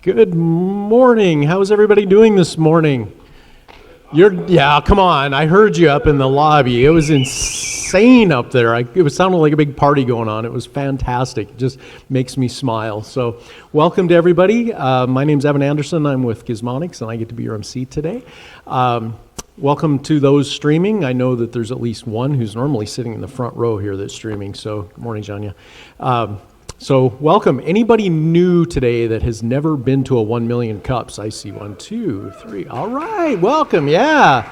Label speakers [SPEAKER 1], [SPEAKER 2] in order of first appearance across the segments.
[SPEAKER 1] Good morning. How's everybody doing this morning? Yeah, come on. I heard you up in the lobby. It was insane up there. It was sounding like a big party going on. It was fantastic. It just makes me smile. So welcome to everybody. My name's Evan Anderson. I'm with Gizmonics, and I get to be your MC today. Welcome to those streaming. I know that there's at least one who's normally sitting in the front row here that's streaming. So good morning, Janya. So welcome. Anybody new today that has never been to a 1 million cups? I see 1, 2, 3. All right, welcome. Yeah.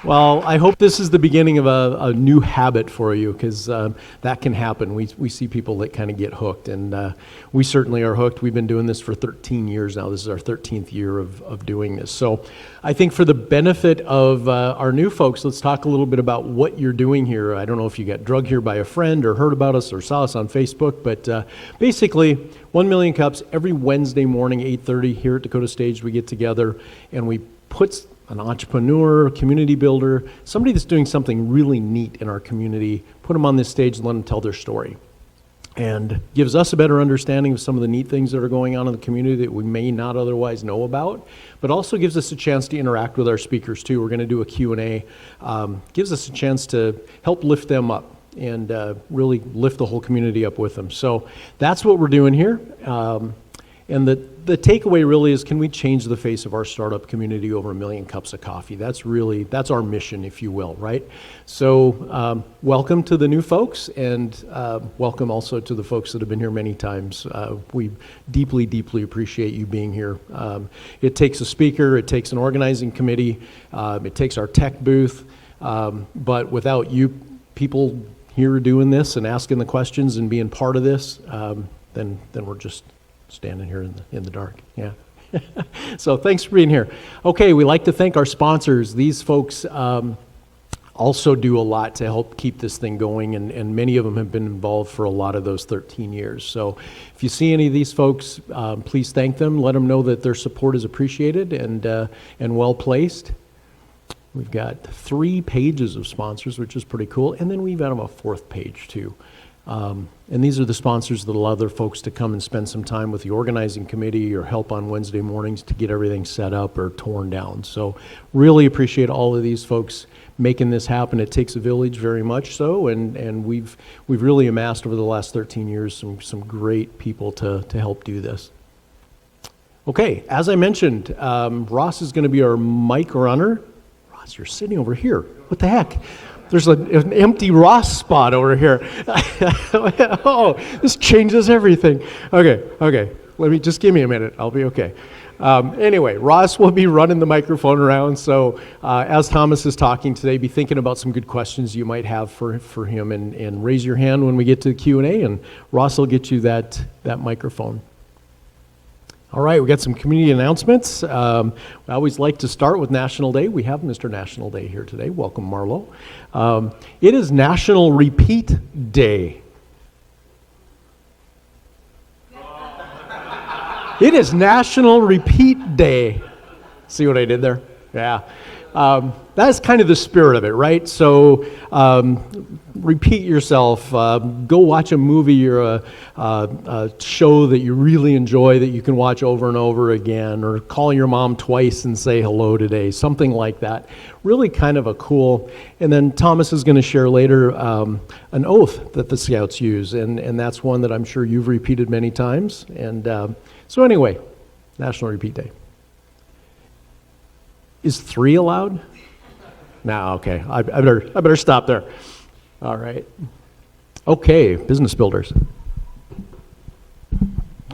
[SPEAKER 1] Well, I hope this is the beginning of a new habit for you, because that can happen. We see people that kind of get hooked, and we certainly are hooked. We've been doing this for 13 years now. This is our 13th year of doing this. So I think for the benefit of our new folks, let's talk a little bit about what you're doing here. I don't know if you got drugged here by a friend or heard about us or saw us on Facebook, but basically 1 million cups every Wednesday morning, 8:30 here at Dakota Stage. We get together and we put an entrepreneur, community builder, somebody that's doing something really neat in our community, put them on this stage and let them tell their story. And gives us a better understanding of some of the neat things that are going on in the community that we may not otherwise know about, but also gives us a chance to interact with our speakers too. We're going to do a Q&A. Gives us a chance to help lift them up and really lift the whole community up with them. So that's what we're doing here. And the takeaway really is, can we change the face of our startup community over 1 million cups of coffee? That's our mission, if you will, right? So welcome to the new folks, and welcome also to the folks that have been here many times. We deeply, deeply appreciate you being here. It takes a speaker, it takes an organizing committee, it takes our tech booth, but without you people here doing this and asking the questions and being part of this, then we're just standing here in the dark. Yeah. So thanks for being here. Okay, we like to thank our sponsors. These folks also do a lot to help keep this thing going, and many of them have been involved for a lot of those 13 years. So if you see any of these folks, please thank them. Let them know that their support is appreciated and well placed. We've got 3 pages of sponsors, which is pretty cool, and then we've got a 4th page too. And these are the sponsors that allow their folks to come and spend some time with the organizing committee or help on Wednesday mornings to get everything set up or torn down. So really appreciate all of these folks making this happen. It takes a village, very much so, and we've really amassed over the last 13 years some great people to help do this. Okay, as I mentioned, Ross is going to be our mic runner. Ross, you're sitting over here. What the heck? There's an empty Ross spot over here. Oh, this changes everything. Okay. Just give me a minute. I'll be okay. Anyway, Ross will be running the microphone around. So as Thomas is talking today, be thinking about some good questions you might have for him, and raise your hand when we get to the Q&A, and Ross will get you that microphone. All right, we got some community announcements. I always like to start with National Day. We have Mr. National Day here today. Welcome, Marlo. It is National Repeat Day. It is National Repeat Day. See what I did there? Yeah. That's kind of the spirit of it, right? So repeat yourself. Go watch a movie or a show that you really enjoy that you can watch over and over again, or call your mom twice and say hello today, something like that. Really kind of a cool, and then Thomas is going to share later an oath that the Scouts use, and that's one that I'm sure you've repeated many times. And so anyway, National Repeat Day. Is 3 allowed? No, okay. I better stop there. All right. Okay, business builders.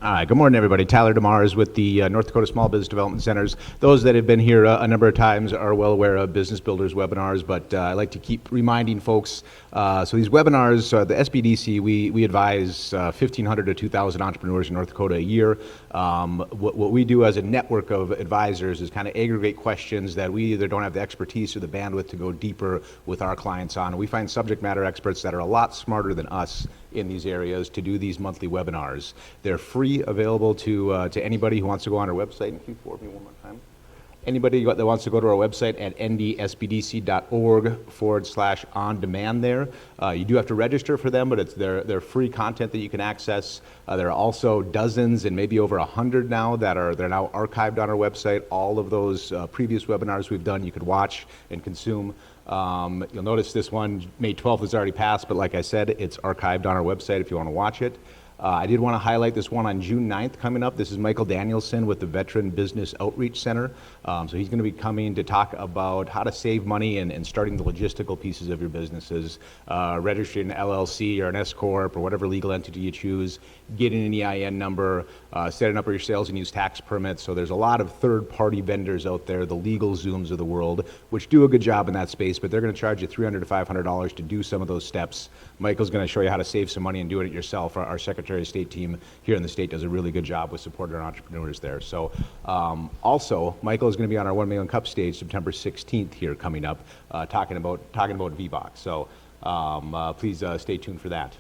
[SPEAKER 2] All right, good morning, everybody. Tyler DeMars with the North Dakota Small Business Development Centers. Those that have been here a number of times are well aware of Business Builders webinars, but I like to keep reminding folks. So these webinars, the SBDC, we advise 1,500 to 2,000 entrepreneurs in North Dakota a year. What we do as a network of advisors is kind of aggregate questions that we either don't have the expertise or the bandwidth to go deeper with our clients on. And we find subject matter experts that are a lot smarter than us in these areas to do these monthly webinars. They're free, available to anybody who wants to go on our website. And Q4 me one more time. Anybody that wants to go to our website at ndsbdc.org/on-demand there. You do have to register for them, but they're free content that you can access. There are also dozens and maybe over 100 now they're now archived on our website. All of those previous webinars we've done you could watch and consume. You'll notice this one, May 12th, has already passed, but like I said, it's archived on our website if you want to watch it. I did want to highlight this one on June 9th coming up. This is Michael Danielson with the Veteran Business Outreach Center. So he's going to be coming to talk about how to save money and starting the logistical pieces of your businesses, registering an LLC or an S Corp or whatever legal entity you choose, getting an EIN number, setting up your sales and use tax permits. So there's a lot of third-party vendors out there, the LegalZooms of the world, which do a good job in that space, but they're going to charge you $300 to $500 to do some of those steps. Michael's going to show you how to save some money and do it yourself. Our Secretary of State team here in the state does a really good job with supporting our entrepreneurs there. So also, Michael is going to be on our 1 Million Cup stage September 16th here coming up, talking about VBOX. So please stay tuned for that.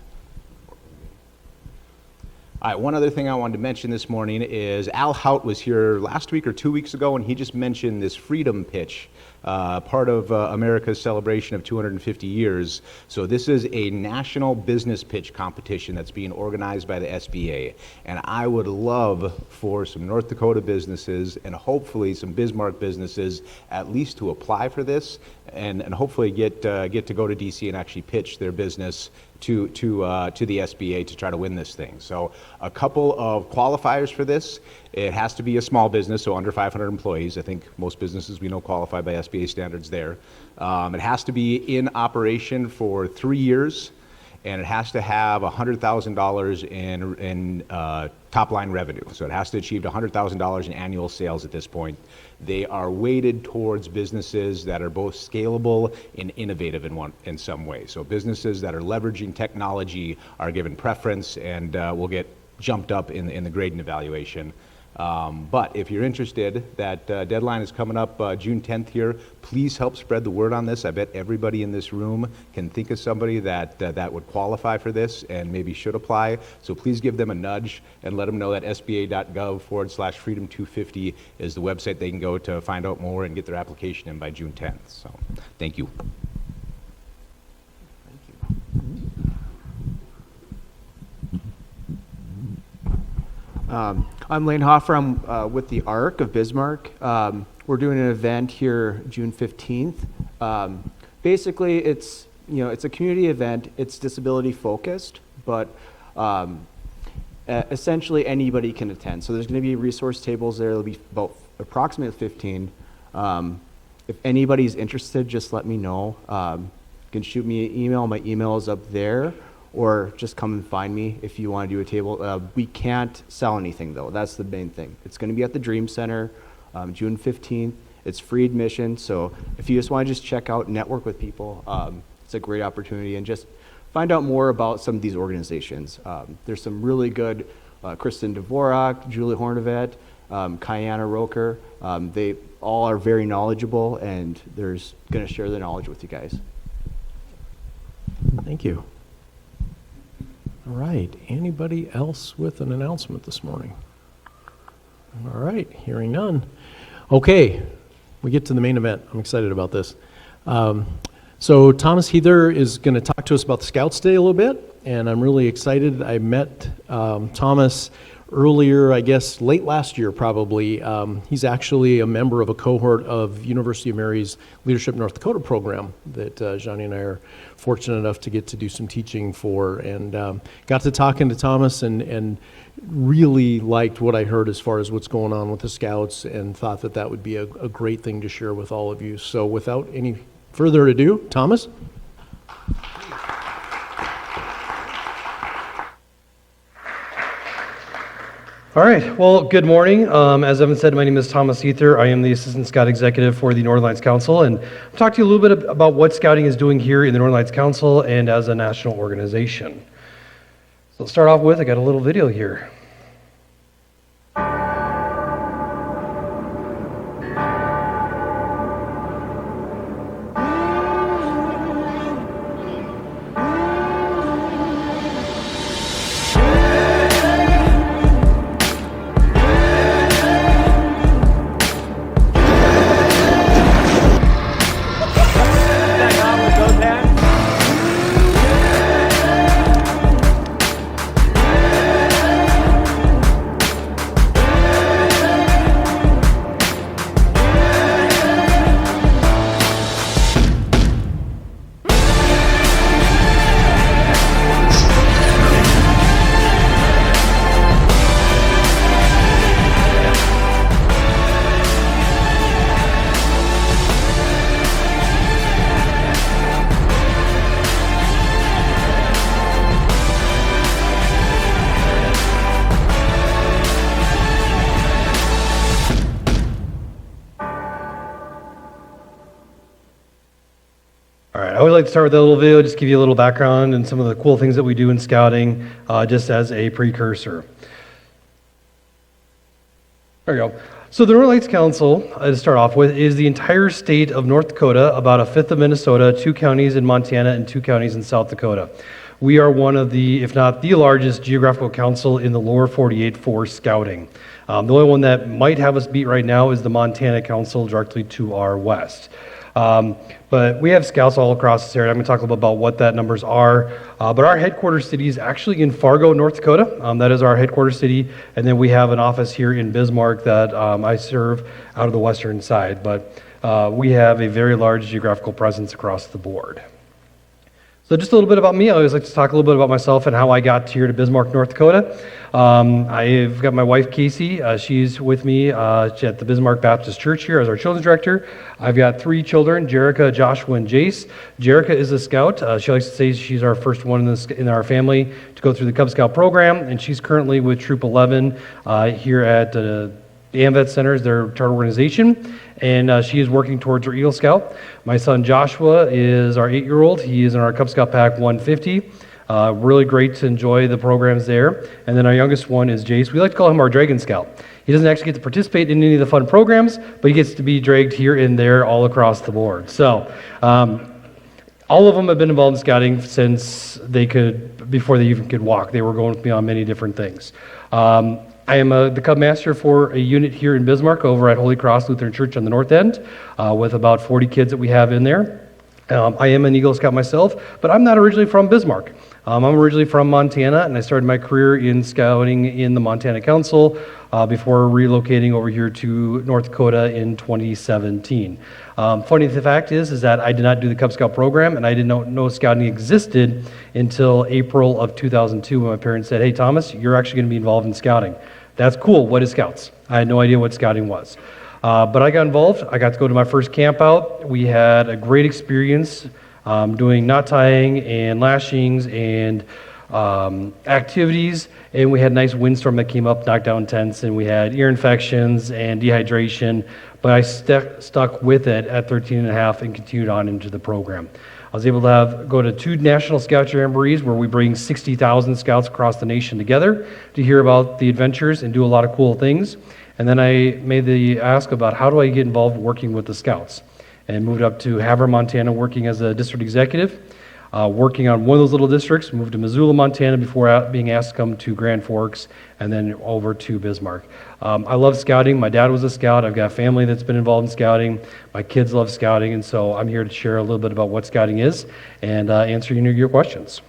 [SPEAKER 2] All right, one other thing I wanted to mention this morning is Al Hout was here last week or 2 weeks ago, and he just mentioned this Freedom Pitch, part of America's celebration of 250 years. So this is a national business pitch competition that's being organized by the SBA, and I would love for some North Dakota businesses and hopefully some Bismarck businesses at least to apply for this and hopefully get to go to DC and actually pitch their business to the SBA to try to win this thing. So a couple of qualifiers for this. It has to be a small business, so under 500 employees. I think most businesses we know qualify by SBA standards there. It has to be in operation for 3 years, and it has to have $100,000 in top line revenue. So it has to achieve $100,000 in annual sales at this point. They are weighted towards businesses that are both scalable and innovative in some way. So businesses that are leveraging technology are given preference and will get jumped up in the grade and evaluation. But if you're interested, that deadline is coming up June 10th here. Please help spread the word on this. I bet everybody in this room can think of somebody that would qualify for this and maybe should apply. So please give them a nudge and let them know that sba.gov/freedom250 is the website they can go to find out more and get their application in by June 10th. So thank you.
[SPEAKER 3] I'm Lane Hoffer. I'm with the ARC of Bismarck. We're doing an event here June 15th. Basically, it's a community event. It's disability focused, but essentially anybody can attend. So there's going to be resource tables there. There'll be about approximately 15. If anybody's interested, just let me know. You can shoot me an email. My email is up there. Or just come and find me if you want to do a table. We can't sell anything, though. That's the main thing. It's going to be at the Dream Center, June 15th. It's free admission, so if you just want to just check out and network with people, it's a great opportunity. And just find out more about some of these organizations. There's some really good, Kristen Dvorak, Julie Hornevet, Kayana Roker. They all are very knowledgeable, and they're going to share their knowledge with you guys.
[SPEAKER 1] Thank you. All right, anybody else with an announcement this morning? All right, hearing none. Okay, we get to the main event. I'm excited about this. So Thomas Heather is going to talk to us about the Scouts Day a little bit, and I'm really excited. I met Thomas earlier, I guess late last year probably. He's actually a member of a cohort of University of Mary's Leadership North Dakota program that Johnny and I are fortunate enough to get to do some teaching for, and got to talking to Thomas and really liked what I heard as far as what's going on with the Scouts, and thought that would be a great thing to share with all of you. So without any further ado, Thomas?
[SPEAKER 4] All right, well, good morning. As Evan said, my name is Thomas Heather. I am the Assistant Scout Executive for the Northern Lights Council, and I'll talk to you a little bit about what Scouting is doing here in the Northern Lights Council and as a national organization. So let's start off with, I got a little video here. All right, I always like to start with a little video, just give you a little background and some of the cool things that we do in scouting, just as a precursor. There we go. So the Northern Lights Council, to start off with, is the entire state of North Dakota, about a fifth of Minnesota, 2 counties in Montana, and 2 counties in South Dakota. We are one of the, if not the largest, geographical council in the lower 48 for scouting. The only one that might have us beat right now is the Montana Council, directly to our west. But we have scouts all across this area. I'm going to talk a little bit about what that numbers are. But our headquarters city is actually in Fargo, North Dakota. That is our headquarters city. And then we have an office here in Bismarck that I serve out of the western side. But we have a very large geographical presence across the board. So just a little bit about me. I always like to talk a little bit about myself and how I got here to Bismarck, North Dakota. I've got my wife, Casey. She's with me at the Bismarck Baptist Church here as our children's director. I've got 3 children, Jerica, Joshua, and Jace. Jerica is a scout. She likes to say she's our first one in our family to go through the Cub Scout program, and she's currently with Troop 11 here at the AMVET Center is their charter organization, and she is working towards her Eagle Scout. My son Joshua is our 8-year-old. He is in our Cub Scout Pack 150. Really great to enjoy the programs there. And then our youngest one is Jace. We like to call him our Dragon Scout. He doesn't actually get to participate in any of the fun programs, but he gets to be dragged here and there all across the board. So all of them have been involved in scouting since before they even could walk. They were going with me on many different things. I am the Cub Master for a unit here in Bismarck over at Holy Cross Lutheran Church on the north end with about 40 kids that we have in there. I am an Eagle Scout myself, but I'm not originally from Bismarck. I'm originally from Montana, and I started my career in scouting in the Montana Council before relocating over here to North Dakota in 2017. Funny the fact is that I did not do the Cub Scout program, and I didn't know scouting existed until April of 2002 when my parents said, "Hey, Thomas, you're actually going to be involved in scouting." That's cool. What is Scouts? I had no idea what scouting was. But I got involved. I got to go to my first camp out. We had a great experience doing knot tying and lashings and activities. And we had a nice windstorm that came up, knocked down tents, and we had ear infections and dehydration. But I stuck with it at 13 and a half and continued on into the program. I was able to go to 2 National Scout Jamborees where we bring 60,000 scouts across the nation together to hear about the adventures and do a lot of cool things. And then I made the ask about how do I get involved working with the scouts, and moved up to Havre, Montana, working as a district executive, working on one of those little districts, moved to Missoula, Montana before being asked to come to Grand Forks, and then over to Bismarck. I love scouting. My dad was a scout. I've got a family that's been involved in scouting. My kids love scouting, and so I'm here to share a little bit about what scouting is and answer your questions.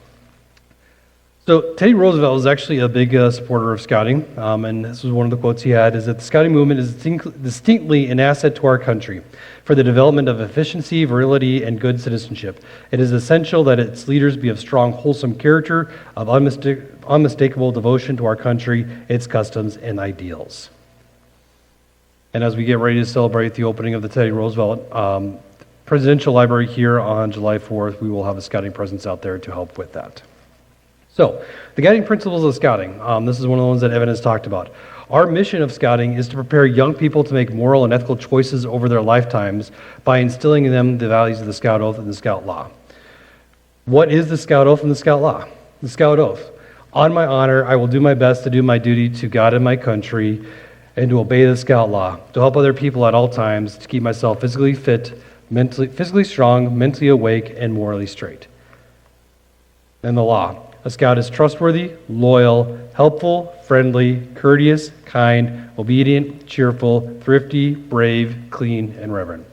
[SPEAKER 4] So Teddy Roosevelt was actually a big supporter of scouting, and this was one of the quotes he had, is that the scouting movement is distinctly an asset to our country for the development of efficiency, virility, and good citizenship. It is essential that its leaders be of strong, wholesome character, of unmistakable devotion to our country, its customs, and ideals. And as we get ready to celebrate the opening of the Teddy Roosevelt Presidential Library here on July 4th, we will have a scouting presence out there to help with that. So, the guiding principles of scouting. This is one of the ones that Evan has talked about. Our mission of scouting is to prepare young people to make moral and ethical choices over their lifetimes by instilling in them the values of the Scout Oath and the Scout Law. What is the Scout Oath and the Scout Law? The Scout Oath. On my honor, I will do my best to do my duty to God and my country and to obey the Scout Law, to help other people at all times, to keep myself physically fit, physically strong, mentally awake, and morally straight. And the law. A scout is trustworthy, loyal, helpful, friendly, courteous, kind, obedient, cheerful, thrifty, brave, clean, and reverent.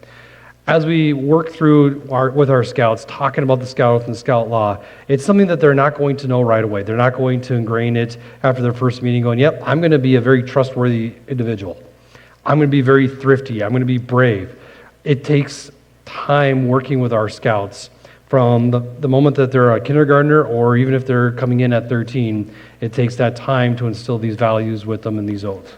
[SPEAKER 4] As we work through with our scouts, talking about the Scout Oath and the Scout Law, it's something that they're not going to know right away. They're not going to ingrain it after their first meeting going, yep, I'm going to be a very trustworthy individual. I'm going to be very thrifty. I'm going to be brave. It takes time working with our scouts. From the moment that they're a kindergartner, or even if they're coming in at 13, it takes that time to instill these values with them and these oaths.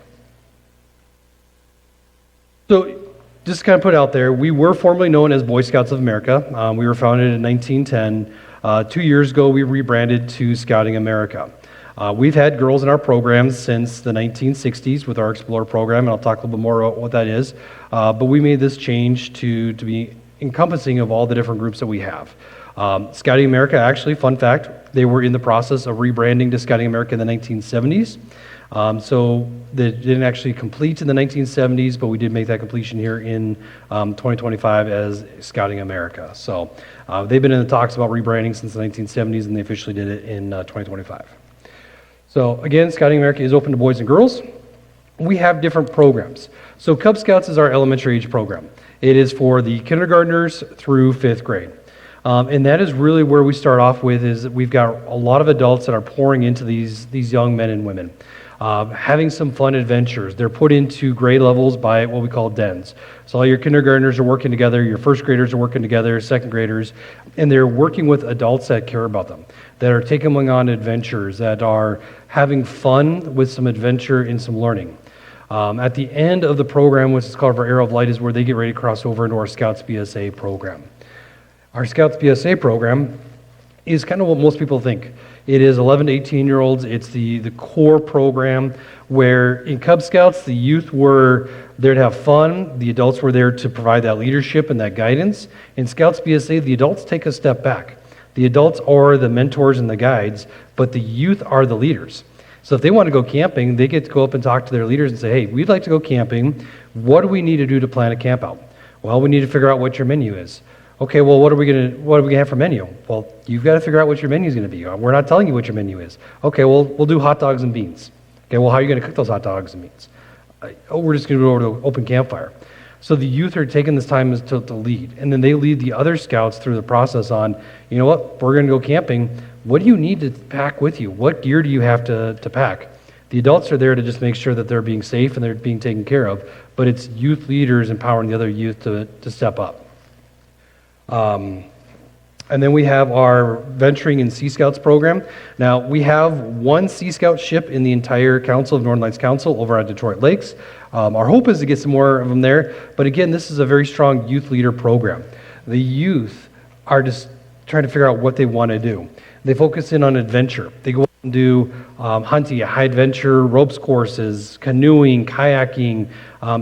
[SPEAKER 4] So, just to kind of put out there, we were formerly known as Boy Scouts of America. We were founded in 1910. 2 years ago, we rebranded to Scouting America. We've had girls in our programs since the 1960s with our Explorer program, and I'll talk a little bit more about what that is. But we made this change to be encompassing of all the different groups that we have. Scouting America, actually, fun fact, they were in the process of rebranding to Scouting America in the 1970s. So they didn't actually complete in the 1970s, but we did make that completion here in 2025 as Scouting America. So they've been in the talks about rebranding since the 1970s, and they officially did it in 2025. So again, Scouting America is open to boys and girls. We have different programs. So Cub Scouts is our elementary age program. It is for the kindergartners through 5th grade. And that is really where we start off with, is that we've got a lot of adults that are pouring into these young men and women, having some fun adventures. They're put into grade levels by what we call dens. So all your kindergartners are working together, your 1st graders are working together, 2nd graders, and they're working with adults that care about them, that are taking them on adventures, that are having fun with some adventure and some learning. At the end of the program, which is called our Arrow of Light, is where they get ready to cross over into our Scouts BSA program. Our Scouts BSA program is kind of what most people think. It is 11 to 18-year-olds. It's the core program where in Cub Scouts, the youth were there to have fun. The adults were there to provide that leadership and that guidance. In Scouts BSA, the adults take a step back. The adults are the mentors and the guides, but the youth are the leaders. So if they want to go camping, they get to go up and talk to their leaders and say, hey, we'd like to go camping. What do we need to do to plan a camp out? Well, we need to figure out what your menu is. Okay, well, what are we gonna have for menu? Well, you've got to figure out what your menu is going to be. We're not telling you what your menu is. Okay, well, we'll do hot dogs and beans. Okay, well, how are you going to cook those hot dogs and beans? We're just going to go over to an open campfire. So the youth are taking this time to lead, and then they lead the other scouts through the process on, you know what, we're going to go camping. What do you need to pack with you? What gear do you have to pack? The adults are there to just make sure that they're being safe and they're being taken care of, but it's youth leaders empowering the other youth to step up. And then we have our Venturing in Sea Scouts program. Now, we have one Sea Scout ship in the entire Council of Northern Lights Council over at Detroit Lakes. Our hope is to get some more of them there, but again, this is a very strong youth leader program. The youth are just trying to figure out what they want to do. They focus in on adventure. They go out and do hunting, high adventure, ropes courses, canoeing, kayaking,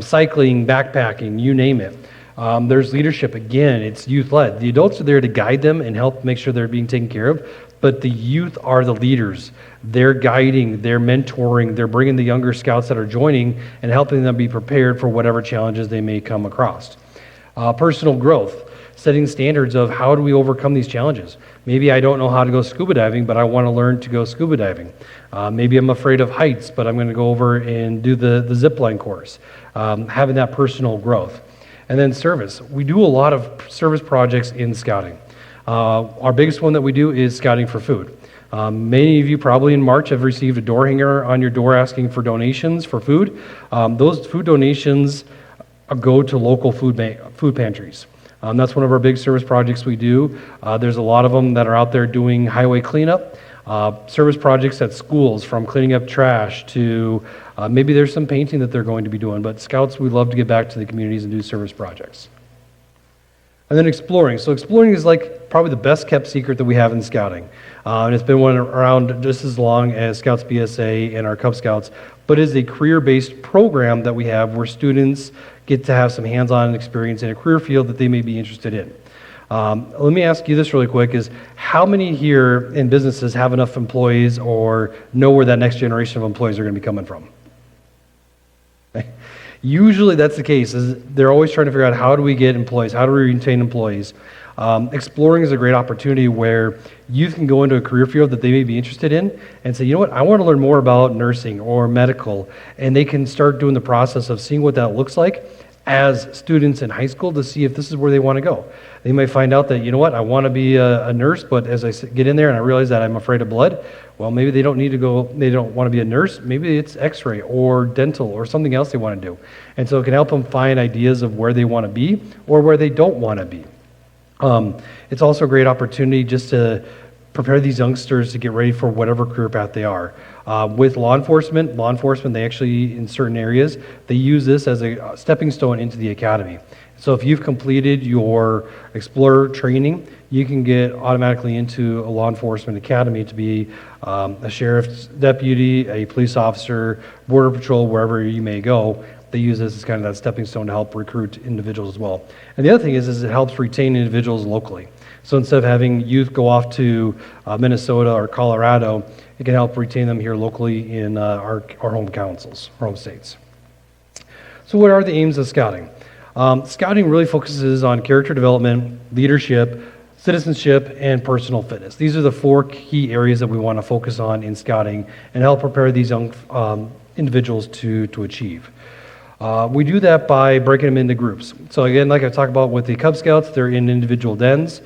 [SPEAKER 4] cycling, backpacking, you name it. There's leadership. Again, it's youth-led. The adults are there to guide them and help make sure they're being taken care of, but the youth are the leaders. They're guiding, they're mentoring, they're bringing the younger scouts that are joining and helping them be prepared for whatever challenges they may come across. Personal growth, setting standards of how do we overcome these challenges. Maybe I don't know how to go scuba diving, but I want to learn to go scuba diving. Maybe I'm afraid of heights, but I'm going to go over and do the zip line course. Having that personal growth. And then service. We do a lot of service projects in scouting. Our biggest one that we do is scouting for food. Many of you probably in March have received a door hanger on your door asking for donations for food. Those food donations go to local food pantries. That's one of our big service projects we do. There's a lot of them that are out there doing highway cleanup. Service projects at schools, from cleaning up trash to maybe there's some painting that they're going to be doing, but Scouts, we love to get back to the communities and do service projects. And then exploring. So exploring is like probably the best kept secret that we have in scouting. And it's been around just as long as Scouts BSA and our Cub Scouts, but is a career-based program that we have where students get to have some hands-on experience in a career field that they may be interested in. Let me ask you this really quick, is how many here in businesses have enough employees or know where that next generation of employees are going to be coming from? Usually that's the case, is they're always trying to figure out how do we get employees, how do we retain employees. Exploring is a great opportunity where youth can go into a career field that they may be interested in and say, you know what, I want to learn more about nursing or medical, and they can start doing the process of seeing what that looks like as students in high school to see if this is where they want to go. They may find out that, you know what, I want to be a nurse, but as I get in there and I realize that I'm afraid of blood, well, maybe they don't need to go, they don't want to be a nurse, maybe it's x-ray or dental or something else they want to do. And so it can help them find ideas of where they want to be or where they don't want to be. It's also a great opportunity just to prepare these youngsters to get ready for whatever career path they are. With law enforcement, they actually, in certain areas, they use this as a stepping stone into the academy. So if you've completed your Explorer training, you can get automatically into a law enforcement academy to be a sheriff's deputy, a police officer, border patrol, wherever you may go, they use this as kind of that stepping stone to help recruit individuals as well. And the other thing is it helps retain individuals locally. So instead of having youth go off to Minnesota or Colorado, it can help retain them here locally in our home councils, our home states. So what are the aims of scouting? Scouting really focuses on character development, leadership, citizenship, and personal fitness. These are the 4 key areas that we want to focus on in scouting and help prepare these young individuals to achieve. We do that by breaking them into groups. So again, like I talked about with the Cub Scouts, they're in individual dens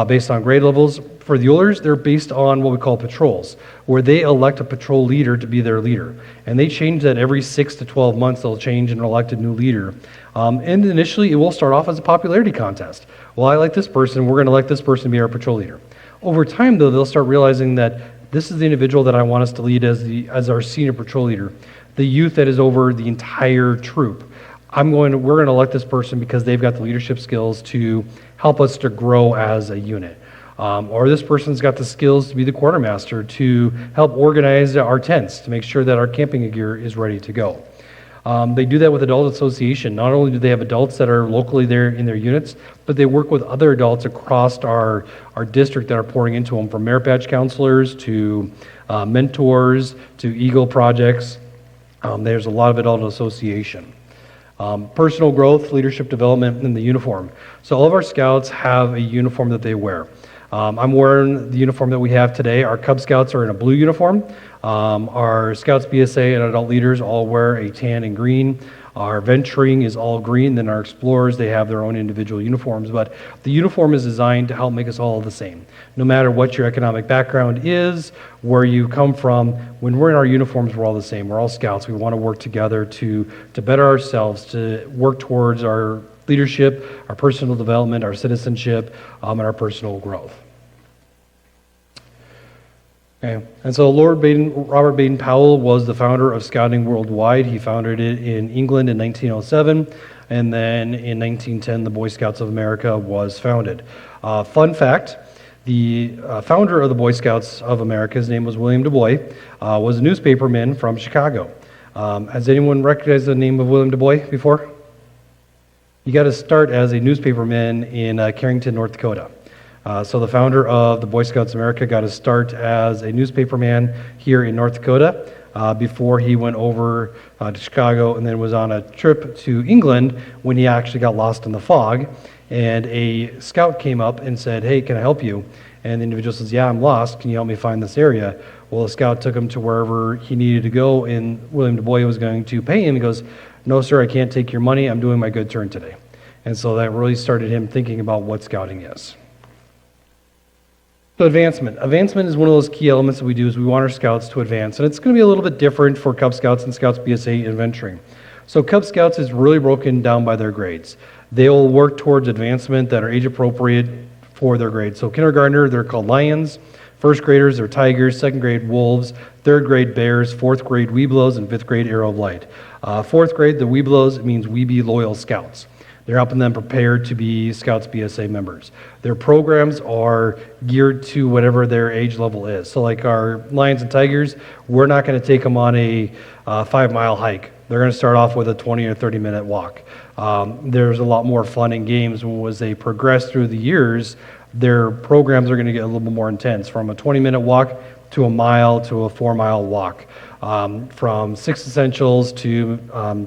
[SPEAKER 4] based on grade levels. For the Oilers, they're based on what we call patrols, where they elect a patrol leader to be their leader. And they change that every 6 to 12 months, they'll change and elect a new leader. And initially, it will start off as a popularity contest. Well, I like this person, we're going to elect this person to be our patrol leader. Over time, though, they'll start realizing that this is the individual that I want us to lead as our senior patrol leader, the youth that is over the entire troop. We're going to elect this person because they've got the leadership skills to help us to grow as a unit. Or this person's got the skills to be the quartermaster to help organize our tents, to make sure that our camping gear is ready to go. They do that with adult association. Not only do they have adults that are locally there in their units, but they work with other adults across our district that are pouring into them, from merit badge counselors to mentors to Eagle projects. There's a lot of adult association. Personal growth, leadership development, and the uniform. So all of our scouts have a uniform that they wear. I'm wearing the uniform that we have today. Our Cub Scouts are in a blue uniform. Our Scouts BSA and adult leaders all wear a tan and green. Our venturing is all green. Then our explorers, they have their own individual uniforms. But the uniform is designed to help make us all the same. No matter what your economic background is, where you come from, when we're in our uniforms, we're all the same. We're all scouts. We want to work together to better ourselves, to work towards our leadership, our personal development, our citizenship, and our personal growth. Okay. And so Robert Baden-Powell was the founder of Scouting Worldwide. He founded it in England in 1907, and then in 1910, the Boy Scouts of America was founded. Fun fact, the founder of the Boy Scouts of America, his name was William Du Bois, was a newspaperman from Chicago. Has anyone recognized the name of William Du Bois before? You got to start as a newspaperman in Carrington, North Dakota. So the founder of the Boy Scouts of America got to start as a newspaperman here in North Dakota before he went over to Chicago and then was on a trip to England when he actually got lost in the fog. And a scout came up and said, "Hey, can I help you?" And the individual says, "Yeah, I'm lost. Can you help me find this area?" Well, the scout took him to wherever he needed to go, and William Du Bois was going to pay him. He goes, "No, sir, I can't take your money. I'm doing my good turn today." And so that really started him thinking about what scouting is. So advancement. Advancement is one of those key elements that we do is we want our scouts to advance. And it's going to be a little bit different for Cub Scouts and Scouts BSA in venturing. So Cub Scouts is really broken down by their grades. They will work towards advancement that are age appropriate for their grades. So kindergartner, they're called lions. First graders are tigers. Second grade, wolves. Third grade, bears. Fourth grade, webelos. And fifth grade, arrow of light. Fourth grade, the webelos, it means we be loyal scouts. They're helping them prepare to be Scouts BSA members. Their programs are geared to whatever their age level is. So like our Lions and Tigers, we're not going to take them on a 5-mile hike. They're going to start off with a 20 or 30-minute walk. There's a lot more fun in games as they progress through the years. Their programs are going to get a little bit more intense, from a 20-minute walk to a mile to a 4-mile walk, from 6 essentials to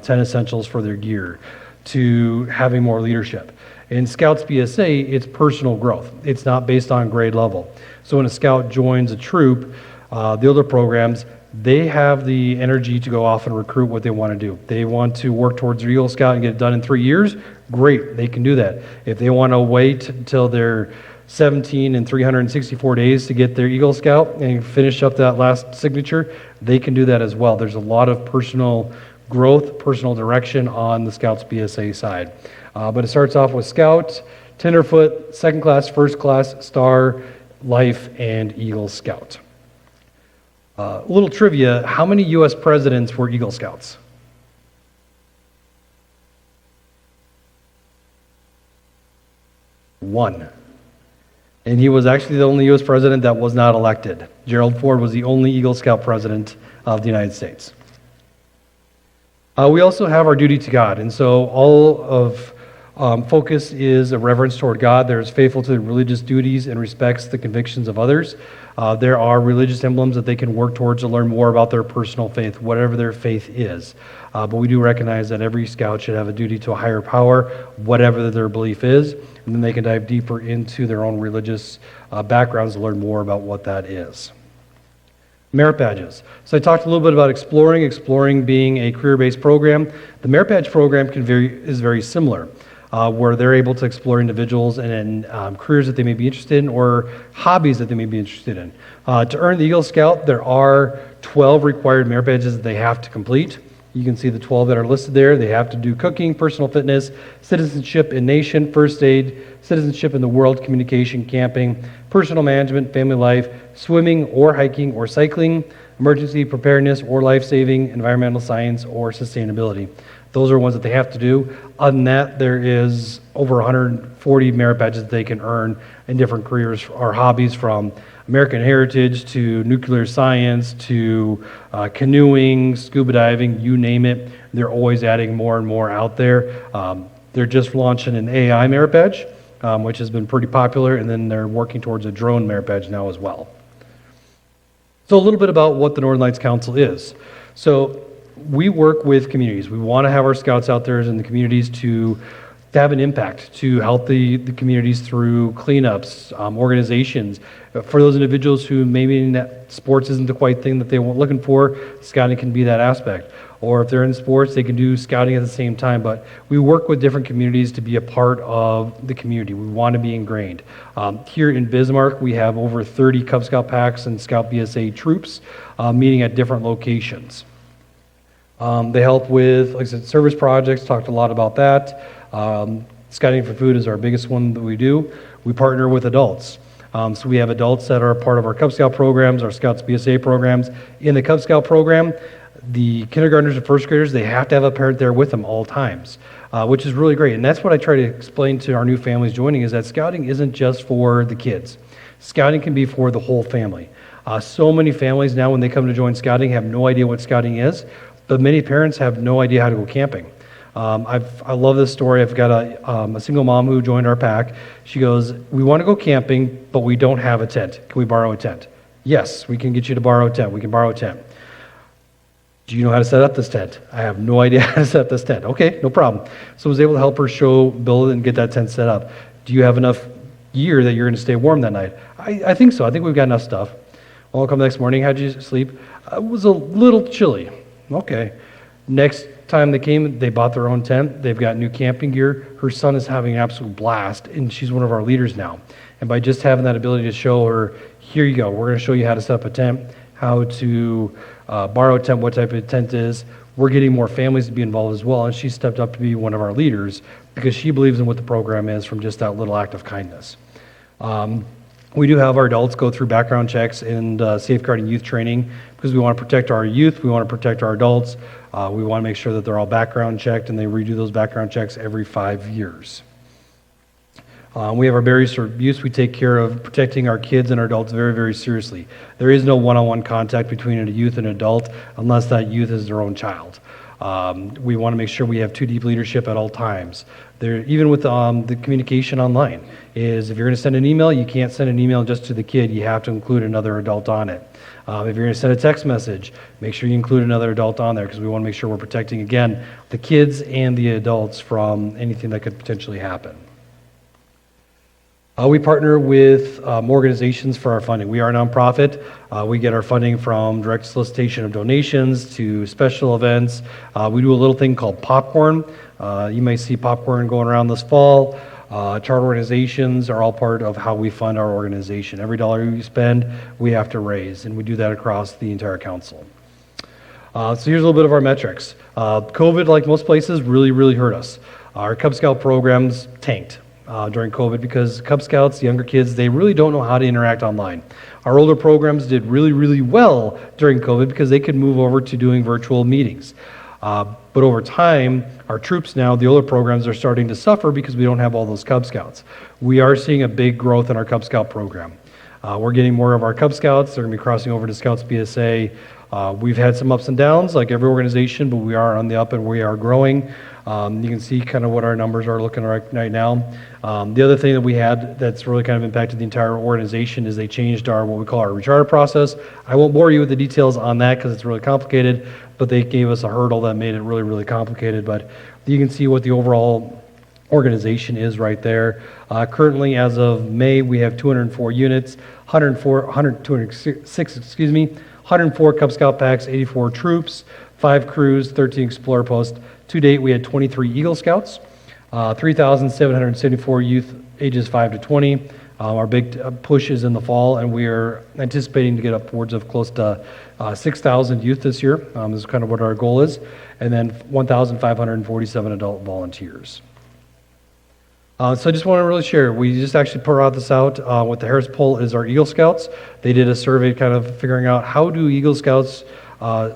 [SPEAKER 4] 10 essentials for their gear, to having more leadership. In Scouts BSA, it's personal growth. It's not based on grade level. So when a scout joins a troop, the older programs, they have the energy to go off and recruit what they want to do. They want to work towards their Eagle Scout and get it done in 3 years, great, they can do that. If they want to wait until they're 17 and 364 days to get their Eagle Scout and finish up that last signature, they can do that as well. There's a lot of personal growth, personal direction on the Scouts BSA side. But it starts off with Scout, Tenderfoot, Second Class, First Class, Star, Life, and Eagle Scout. Little trivia, how many U.S. presidents were Eagle Scouts? One. And he was actually the only U.S. president that was not elected. Gerald Ford was the only Eagle Scout president of the United States. We also have our duty to God, and so all of focus is a reverence toward God. There's faithful to the religious duties and respects the convictions of others. There are religious emblems that they can work towards to learn more about their personal faith, whatever their faith is. But we do recognize that every scout should have a duty to a higher power, whatever their belief is, and then they can dive deeper into their own religious backgrounds to learn more about what that is. Merit badges. So I talked a little bit about Exploring being a career-based program. The Merit Badge program is very similar, where they're able to explore individuals and careers that they may be interested in or hobbies that they may be interested in. To earn the Eagle Scout, there are 12 required merit badges that they have to complete. You can see the 12 that are listed there. They have to do cooking, personal fitness, citizenship in nation, first aid, citizenship in the world, communication, camping, personal management, family life, swimming or hiking or cycling, emergency preparedness or life-saving, environmental science or sustainability. Those are ones that they have to do. Other than that, there is over 140 merit badges that they can earn in different careers or hobbies, from American heritage to nuclear science to canoeing, scuba diving, you name it. They're always adding more and more out there. They're just launching an AI merit badge, which has been pretty popular, and then they're working towards a drone merit badge now as well. So a little bit about what the Northern Lights Council is. So we work with communities. We want to have our scouts out there in the communities to have an impact, to help the communities through cleanups, organizations. For those individuals who maybe sports isn't the quite thing that they were looking for, scouting can be that aspect. Or if they're in sports, they can do scouting at the same time. But we work with different communities to be a part of the community. We want to be ingrained. Here in Bismarck, we have over 30 Cub Scout packs and Scout BSA troops meeting at different locations. They help with, like I said, service projects, talked a lot about that. Scouting for Food is our biggest one that we do. We partner with adults. So we have adults that are a part of our Cub Scout programs, our Scouts BSA programs. In the Cub Scout program, the kindergartners and first graders, they have to have a parent there with them all times, which is really great. And that's what I try to explain to our new families joining, is that scouting isn't just for the kids. Scouting can be for the whole family. So many families now, when they come to join scouting, have no idea what scouting is, but many parents have no idea how to go camping. I love this story. I've got a single mom who joined our pack. She goes, "We want to go camping, but we don't have a tent. Can we borrow a tent?" "Yes, we can get you to borrow a tent. We can borrow a tent." "Do you know how to set up this tent?" "I have no idea how to set up this tent." "Okay, no problem." So I was able to help her build and get that tent set up. "Do you have enough gear that you're going to stay warm that night?" I think so. I think we've got enough stuff." "Well, I'll come the next morning. How'd you sleep?" "It was a little chilly." "Okay." Next time they came, they bought their own tent. They've got new camping gear. Her son is having an absolute blast, and she's one of our leaders now. And by just having that ability to show her, here you go, we're going to show you how to set up a tent, how to borrow a tent, what type of tent is, we're getting more families to be involved as well. And she stepped up to be one of our leaders because she believes in what the program is from just that little act of kindness. We do have our adults go through background checks and safeguarding youth training because we want to protect our youth, we want to protect our adults, we want to make sure that they're all background checked, and they redo those background checks every 5 years. We have our barriers to abuse. We take care of protecting our kids and our adults very, very seriously. There is no one-on-one contact between a youth and an adult unless that youth is their own child. We want to make sure we have 2 deep leadership at all times. Even with the communication online, is if you're going to send an email, you can't send an email just to the kid. You have to include another adult on it. If you're going to send a text message, make sure you include another adult on there because we want to make sure we're protecting, again, the kids and the adults from anything that could potentially happen. We partner with organizations for our funding. We are a nonprofit. We get our funding from direct solicitation of donations to special events. We do a little thing called popcorn. You may see popcorn going around this fall. Charter organizations are all part of how we fund our organization. Every dollar we spend, we have to raise, and we do that across the entire council. So here's a little bit of our metrics. COVID, like most places, really, really hurt us. Our Cub Scout programs tanked during COVID because Cub Scouts, younger kids, they really don't know how to interact online. Our older programs did really, really well during COVID because they could move over to doing virtual meetings. But over time, our troops now, the older programs, are starting to suffer because we don't have all those Cub Scouts. We are seeing a big growth in our Cub Scout program. We're getting more of our Cub Scouts. They're going to be crossing over to Scouts BSA. We've had some ups and downs, like every organization, but we are on the up and we are growing. You can see kind of what our numbers are looking right now. The other thing that we had that's really kind of impacted the entire organization is they changed our what we call our recharter process. I won't bore you with the details on that because it's really complicated, but they gave us a hurdle that made it really, really complicated. But you can see what the overall organization is right there. Currently, as of May, we have 204 units, 104 Cub Scout packs, 84 troops, 5 crews, 13 Explorer posts. To date, we had 23 Eagle Scouts, 3,774 youth ages 5 to 20. Our big push is in the fall, and we are anticipating to get upwards of close to 6,000 youth this year. This is kind of what our goal is, and then 1,547 adult volunteers. So I just want to really share, we just actually put this out. What the Harris Poll is our Eagle Scouts. They did a survey kind of figuring out how do Eagle Scouts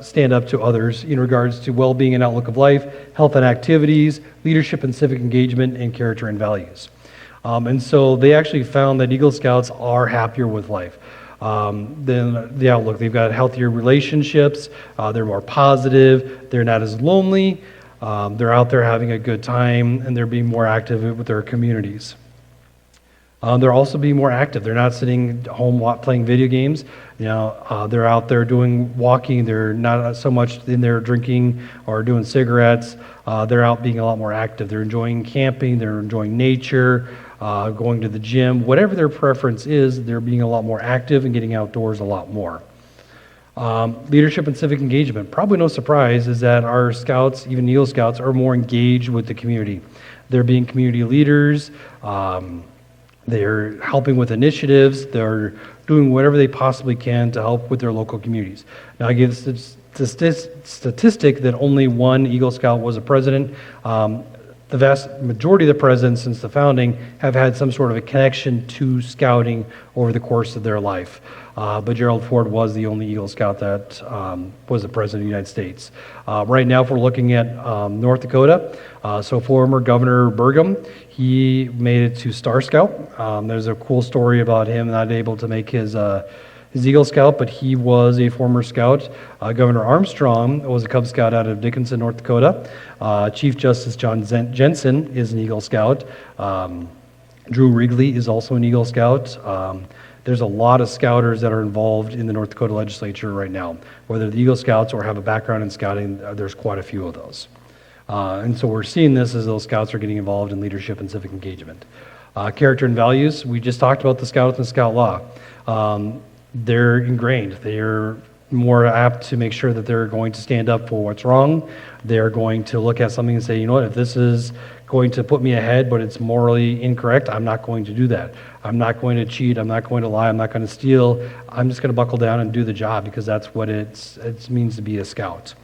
[SPEAKER 4] stand up to others in regards to well-being and outlook of life, health and activities, leadership and civic engagement, and character and values. And so they actually found that Eagle Scouts are happier with life than the outlook. They've got healthier relationships, they're more positive, they're not as lonely, they're out there having a good time, and they're being more active with their communities. They're also being more active. They're not sitting home playing video games. They're out there doing walking. They're not so much in there drinking or doing cigarettes. They're out being a lot more active. They're enjoying camping. They're enjoying nature, going to the gym. Whatever their preference is, they're being a lot more active and getting outdoors a lot more. Leadership and civic engagement. Probably no surprise is that our scouts, even Eagle Scouts, are more engaged with the community. They're being community leaders. They're helping with initiatives. They're doing whatever they possibly can to help with their local communities. Now, I give the statistic that only one Eagle Scout was a president. The vast majority of the presidents since the founding have had some sort of a connection to scouting over the course of their life. But Gerald Ford was the only Eagle Scout that was the President of the United States. Right now, if we're looking at North Dakota, so former Governor Burgum, he made it to Star Scout. There's a cool story about him not able to make his Eagle Scout, but he was a former Scout. Governor Armstrong was a Cub Scout out of Dickinson, North Dakota. Chief Justice John Jensen is an Eagle Scout. Drew Wrigley is also an Eagle Scout. There's a lot of scouters that are involved in the North Dakota legislature right now. Whether the Eagle Scouts or have a background in scouting, there's quite a few of those. And so we're seeing this as those scouts are getting involved in leadership and civic engagement. Character and values, we just talked about the Scouts and Scout Law. They're ingrained. They're more apt to make sure that they're going to stand up for what's wrong. They're going to look at something and say, you know what, if this is going to put me ahead, but it's morally incorrect, I'm not going to do that. I'm not going to cheat. I'm not going to lie. I'm not going to steal. I'm just going to buckle down and do the job because that's what it means to be a scout.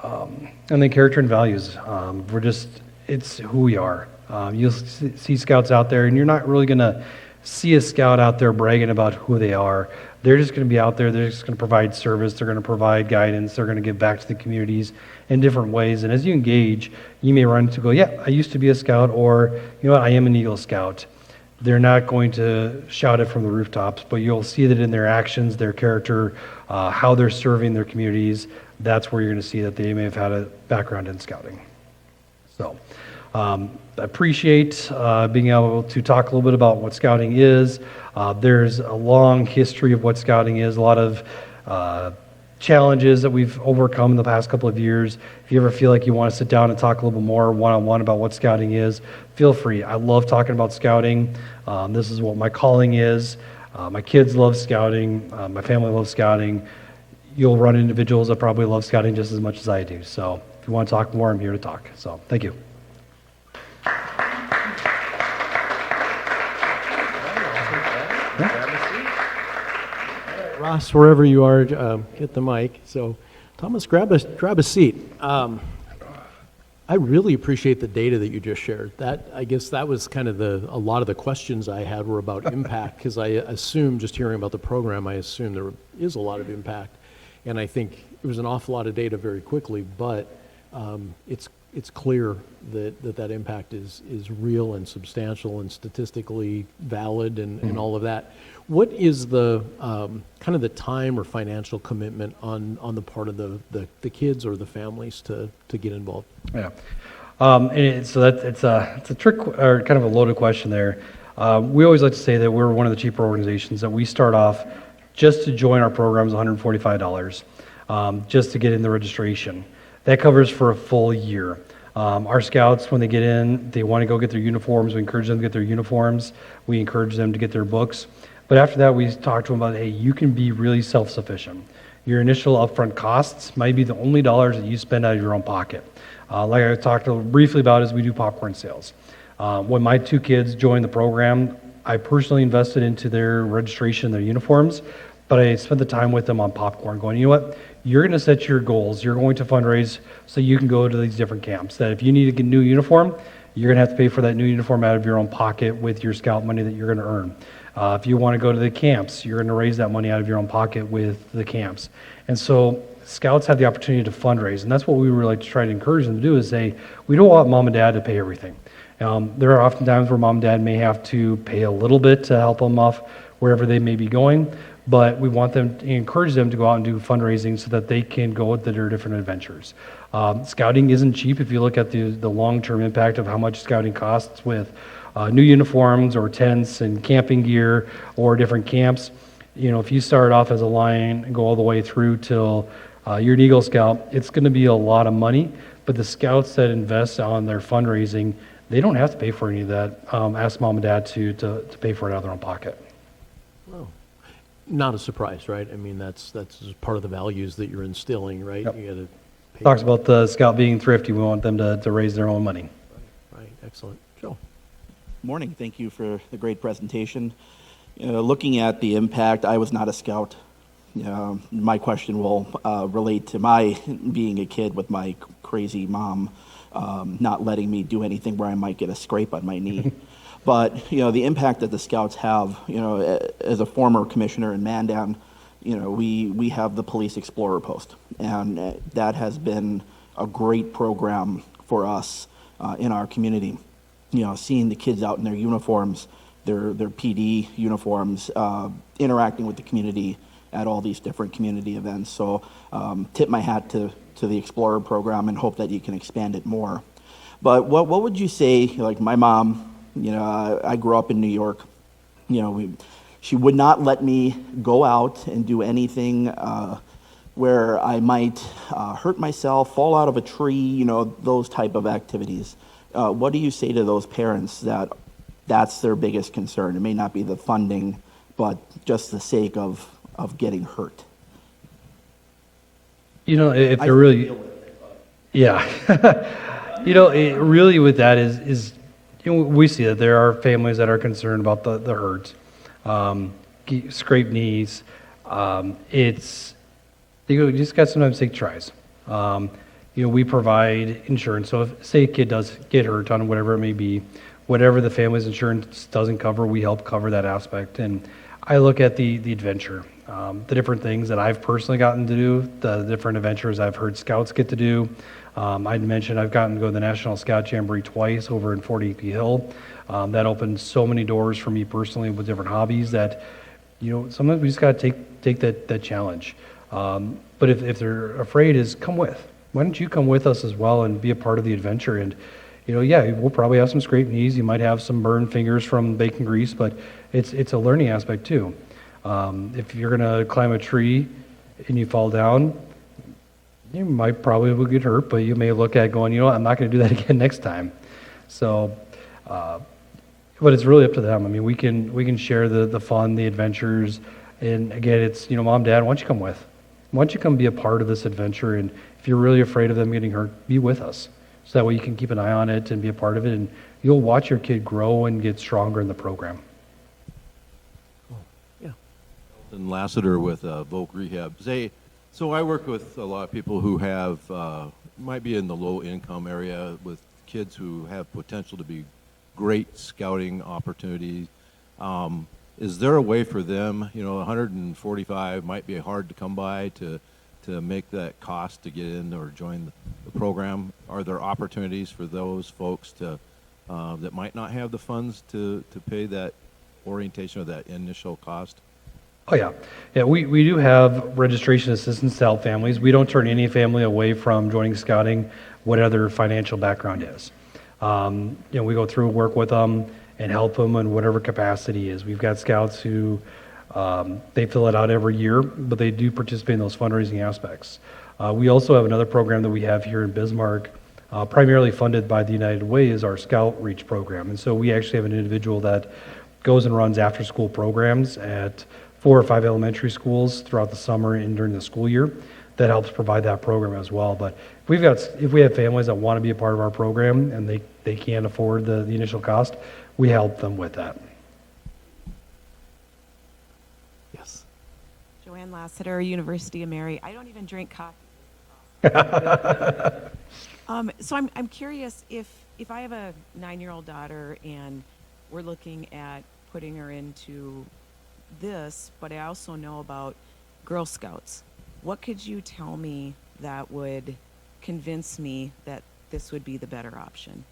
[SPEAKER 4] And then character and values. It's who we are. You'll see scouts out there, and you're not really going to see a scout out there bragging about who they are. They're just going to be out there. They're just going to provide service. They're going to provide guidance. They're going to give back to the communities in different ways. And as you engage, you may run into go, yeah, I used to be a scout, or you know what, I am an Eagle Scout. They're not going to shout it from the rooftops, but you'll see that in their actions, their character, how they're serving their communities. That's where you're going to see that they may have had a background in scouting. So I appreciate being able to talk a little bit about what scouting is. There's a long history of what scouting is, a lot of challenges that we've overcome in the past couple of years. If you ever feel like you want to sit down and talk a little bit more one-on-one about what scouting is, feel free. I love talking about scouting. This is what my calling is. My kids love scouting. My family loves scouting. You'll run individuals that probably love scouting just as much as I do. So if you want to talk more, I'm here to talk. So thank you.
[SPEAKER 1] Ross, wherever you are, get the mic. So, Thomas, grab a seat. I really appreciate the data that you just shared. I guess that was kind of a lot of the questions I had were about impact, because I assume, just hearing about the program, I assume there is a lot of impact. And I think it was an awful lot of data very quickly, but it's it's clear that impact is real and substantial and statistically valid and all of that. What is the kind of the time or financial commitment on the part of the kids or the families to get involved?
[SPEAKER 4] Yeah. So it's a trick or kind of a loaded question there. We always like to say that we're one of the cheaper organizations, that we start off just to join our program is $145, just to get in the registration. That covers for a full year. Our scouts, when they get in, they want to go get their uniforms. We encourage them to get their uniforms. We encourage them to get their books. But after that, we talk to them about, hey, you can be really self-sufficient. Your initial upfront costs might be the only dollars that you spend out of your own pocket. Like I talked briefly about, is we do popcorn sales. When my two kids joined the program, I personally invested into their registration, their uniforms, but I spent the time with them on popcorn going, you know what, you're going to set your goals. You're going to fundraise so you can go to these different camps. That if you need to get a new uniform, you're going to have to pay for that new uniform out of your own pocket with your scout money that you're going to earn. If you want to go to the camps, you're going to raise that money out of your own pocket with the camps. And so scouts have the opportunity to fundraise, and that's what we really like to try to encourage them to do, is say, we don't want mom and dad to pay everything. There are often times where mom and dad may have to pay a little bit to help them off wherever they may be going, but we want them to encourage them to go out and do fundraising so that they can go with their different adventures. Scouting isn't cheap. If you look at the long-term impact of how much scouting costs with new uniforms or tents and camping gear or different camps, if you start off as a Lion and go all the way through till you're an Eagle Scout, it's going to be a lot of money. But the scouts that invest on their fundraising, they don't have to pay for any of that. Ask mom and dad to pay for it out of their own pocket.
[SPEAKER 1] Well, not a surprise, right? I mean, that's just part of the values that you're instilling, right?
[SPEAKER 4] Yep.
[SPEAKER 1] You got to pay.
[SPEAKER 4] Talks about the scout being thrifty. We want them to raise their own money.
[SPEAKER 1] Right, excellent. Joe.
[SPEAKER 5] Morning. Thank you for the great presentation. Looking at the impact, I was not a scout. My question will relate to my being a kid with my crazy mom not letting me do anything where I might get a scrape on my knee. But, the impact that the scouts have, as a former commissioner in Mandan, we have the Police Explorer Post. And that has been a great program for us in our community. Seeing the kids out in their uniforms, their PD uniforms, interacting with the community at all these different community events. So tip my hat to the Explorer program and hope that you can expand it more. But what would you say, like my mom, I grew up in New York, she would not let me go out and do anything where I might hurt myself, fall out of a tree, those type of activities. What do you say to those parents that's their biggest concern? It may not be the funding, but just the sake of getting hurt.
[SPEAKER 4] If they're really, yeah, really with that is we see that there are families that are concerned about the hurt, scraped knees. You just got to sometimes take tries. We provide insurance. So if, say, a kid does get hurt on whatever it may be, whatever the family's insurance doesn't cover, we help cover that aspect. And I look at the adventure, the different things that I've personally gotten to do, the different adventures I've heard scouts get to do. I'd mentioned I've gotten to go to the National Scout Jamboree twice over in Fort Yankee Hill. That opened so many doors for me personally with different hobbies that, sometimes we just got to take that challenge. But if they're afraid, is come with. Why don't you come with us as well and be a part of the adventure? And, we'll probably have some scraped knees. You might have some burned fingers from bacon grease, but it's a learning aspect too. If you're going to climb a tree and you fall down, you might probably will get hurt, but you may look at going, I'm not going to do that again next time. So, but it's really up to them. I mean, we can share the fun, the adventures, and again, it's, Mom, Dad, why don't you come with? Why don't you come be a part of this adventure? And if you're really afraid of them getting hurt, be with us. So that way you can keep an eye on it and be a part of it, and you'll watch your kid grow and get stronger in the program.
[SPEAKER 1] Yeah.
[SPEAKER 6] And Lassiter with Voc Rehab. So I work with a lot of people who have, might be in the low income area with kids who have potential to be great scouting opportunities. Is there a way for them, 145 might be hard to come by, to to make that cost to get in or join the program? Are there opportunities for those folks to that might not have the funds to pay that orientation or that initial cost?
[SPEAKER 4] Oh, yeah. Yeah, we do have registration assistance to help families. We don't turn any family away from joining scouting, whatever their financial background is. We go through, work with them, and help them in whatever capacity is. We've got scouts who, they fill it out every year, but they do participate in those fundraising aspects. We also have another program that we have here in Bismarck, primarily funded by the United Way, is our Scout Reach program. And so we actually have an individual that goes and runs after-school programs at 4 or 5 elementary schools throughout the summer and during the school year that helps provide that program as well. But if we have families that want to be a part of our program and they can't afford the initial cost, we help them with that.
[SPEAKER 1] Yes.
[SPEAKER 7] Joanne Lassiter, University of Mary. I don't even drink coffee. So I'm curious if I have a 9-year-old daughter and we're looking at putting her into this, but I also know about Girl Scouts. What could you tell me that would convince me that this would be the better option?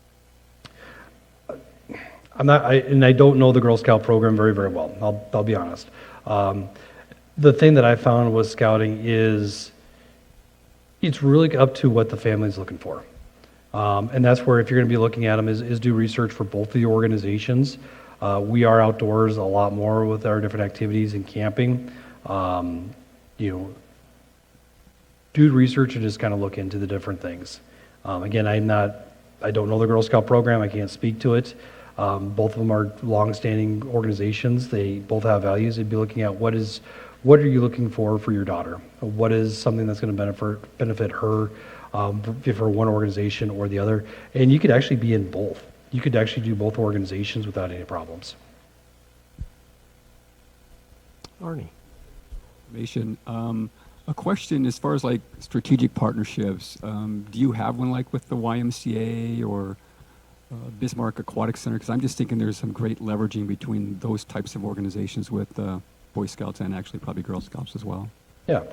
[SPEAKER 4] I don't know the Girl Scout program very, very well. I'll be honest. The thing that I found with scouting is it's really up to what the family's looking for. And that's where, if you're going to be looking at them, is do research for both of the organizations. We are outdoors a lot more with our different activities and camping. Do research and just kind of look into the different things. Again, I don't know the Girl Scout program. I can't speak to it. Both of them are long-standing organizations. They both have values. They'd be looking at what are you looking for your daughter? What is something that's going to benefit her, for one organization or the other? And you could actually be in both. You could actually do both organizations without any problems.
[SPEAKER 1] Arnie.
[SPEAKER 8] A question as far as like strategic partnerships. Do you have one like with the YMCA or Bismarck Aquatic Center? Because I'm just thinking there's some great leveraging between those types of organizations with Boy Scouts and actually probably Girl Scouts as well.
[SPEAKER 4] Yeah,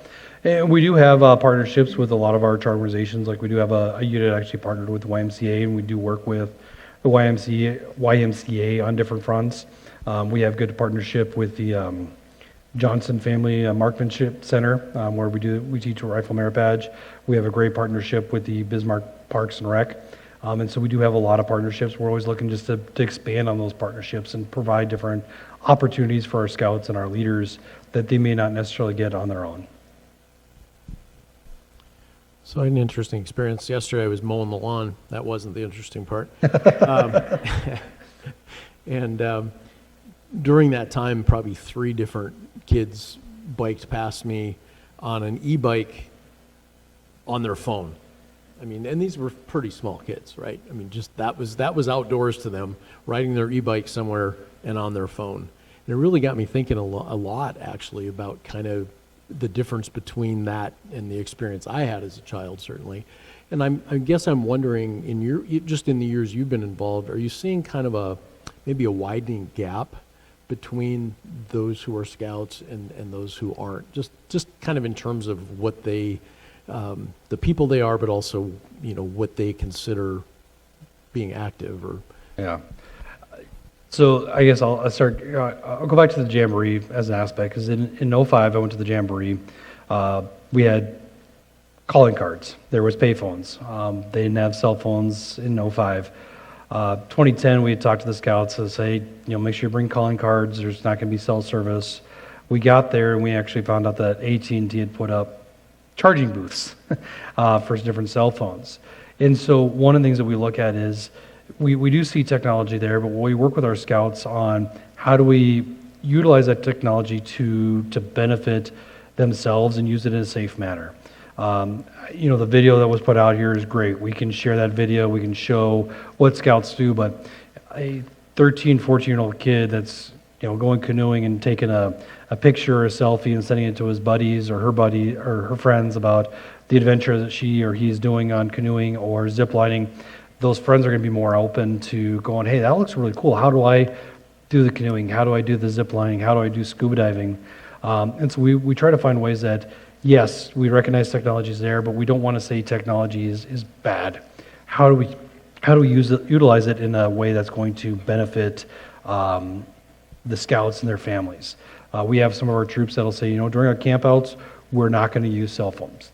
[SPEAKER 4] and we do have partnerships with a lot of our charter organizations. Like we do have a unit actually partnered with the YMCA, and we do work with the YMCA on different fronts. We have good partnership with the Johnson Family Marksmanship Center, where we teach a rifle merit badge. We have a great partnership with the Bismarck Parks and Rec. And so we do have a lot of partnerships. We're always looking just to expand on those partnerships and provide different opportunities for our scouts and our leaders that they may not necessarily get on their own.
[SPEAKER 1] So I had an interesting experience. Yesterday I was mowing the lawn. That wasn't the interesting part. And during that time, probably 3 different kids biked past me on an e-bike on their phone. I mean, and these were pretty small kids, right? I mean, just that was outdoors to them, riding their e-bike somewhere and on their phone. And it really got me thinking a lot actually about kind of the difference between that and the experience I had as a child, certainly. And I guess I'm wondering, just in the years you've been involved, are you seeing kind of maybe a widening gap between those who are scouts and those who aren't? Just kind of in terms of what they, the people they are, but also, what they consider being active or.
[SPEAKER 4] Yeah. So I guess I'll start. I'll go back to the Jamboree as an aspect, because in 05 I went to the Jamboree. We had calling cards. There was payphones. They didn't have cell phones in 05. 2010 we had talked to the scouts and say, make sure you bring calling cards. There's not going to be cell service. We got there and we actually found out that AT&T had put up charging booths for different cell phones. And so one of the things that we look at is we do see technology there, but we work with our scouts on how do we utilize that technology to benefit themselves and use it in a safe manner. The video that was put out here is great. We can share that video. We can show what scouts do, but a 13, 14-year-old kid that's going canoeing and taking a picture or a selfie and sending it to his buddies or her friends about the adventure that she or he's doing on canoeing or ziplining, those friends are going to be more open to going, hey, that looks really cool. How do I do the canoeing? How do I do the ziplining? How do I do scuba diving? And so we try to find ways that yes, we recognize technology is there, but we don't want to say technology is bad. How do we utilize it in a way that's going to benefit the scouts and their families? We have some of our troops that'll say, during our campouts, we're not going to use cell phones.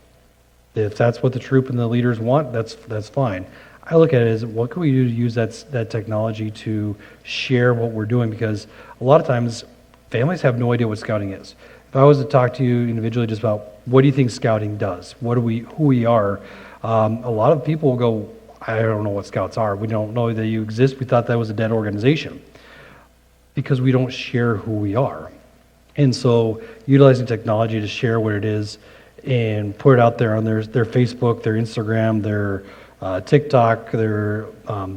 [SPEAKER 4] If that's what the troop and the leaders want, that's fine. I look at it as, what can we do to use that technology to share what we're doing? Because a lot of times, families have no idea what scouting is. If I was to talk to you individually just about, what do you think scouting does? Who we are? A lot of people will go, I don't know what scouts are. We don't know that you exist. We thought that was a dead organization, because we don't share who we are. And so utilizing technology to share what it is and put it out there on their Facebook, their Instagram, their TikTok, their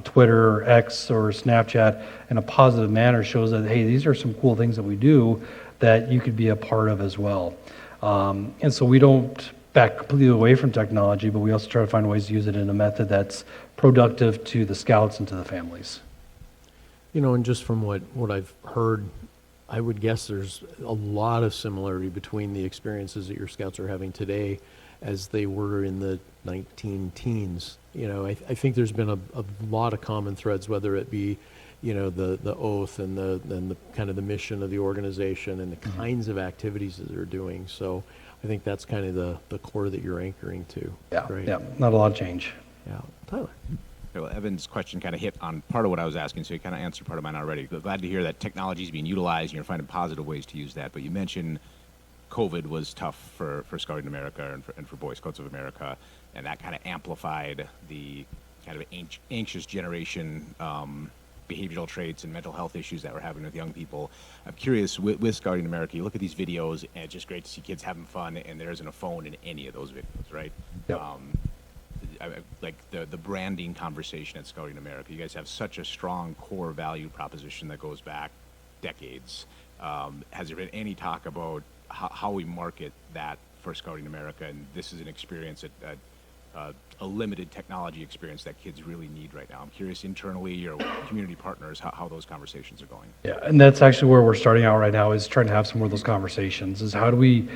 [SPEAKER 4] Twitter, or X, or Snapchat in a positive manner shows that, hey, these are some cool things that we do that you could be a part of as well. And so we don't back completely away from technology, but we also try to find ways to use it in a method that's productive to the scouts and to the families.
[SPEAKER 1] And just from what I've heard, I would guess there's a lot of similarity between the experiences that your scouts are having today as they were in the 19-teens. I think there's been a lot of common threads, whether it be, the oath and the kind of the mission of the organization and the kinds of activities that they're doing. So I think that's kind of the core that you're anchoring to.
[SPEAKER 4] Yeah,
[SPEAKER 1] right?
[SPEAKER 4] yeah, not a lot of change.
[SPEAKER 1] Yeah. Tyler.
[SPEAKER 2] Okay, well, Evan's question kind of hit on part of what I was asking, so he kind of answered part of mine already. Glad to hear that technology is being utilized and you're finding positive ways to use that. But you mentioned COVID was tough for Scouting America and for Boy Scouts of America, and that kind of amplified the kind of anxious generation behavioral traits and mental health issues that we're having with young people. I'm curious, with Scouting America, you look at these videos, and it's just great to see kids having fun, and there isn't a phone in any of those videos, right?
[SPEAKER 4] Yep.
[SPEAKER 2] Like the branding conversation at Scouting America, you guys have such a strong core value proposition that goes back decades. Has there been any talk about how we market that for Scouting America? And this is an experience, a limited technology experience that kids really need right now. I'm curious, internally or community partners, how those conversations are going.
[SPEAKER 4] Yeah, and that's actually where we're starting out right now, is trying to have some more of those conversations. Is how do we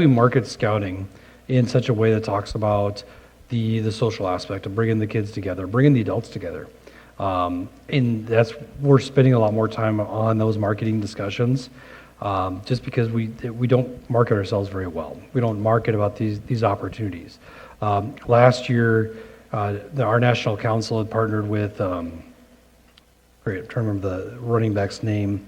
[SPEAKER 4] market scouting in such a way that talks about the social aspect of bringing the kids together, bringing the adults together. And we're spending a lot more time on those marketing discussions, just because we don't market ourselves very well. We don't market about these opportunities. Last year, our national council had partnered with, I'm trying to remember the running back's name,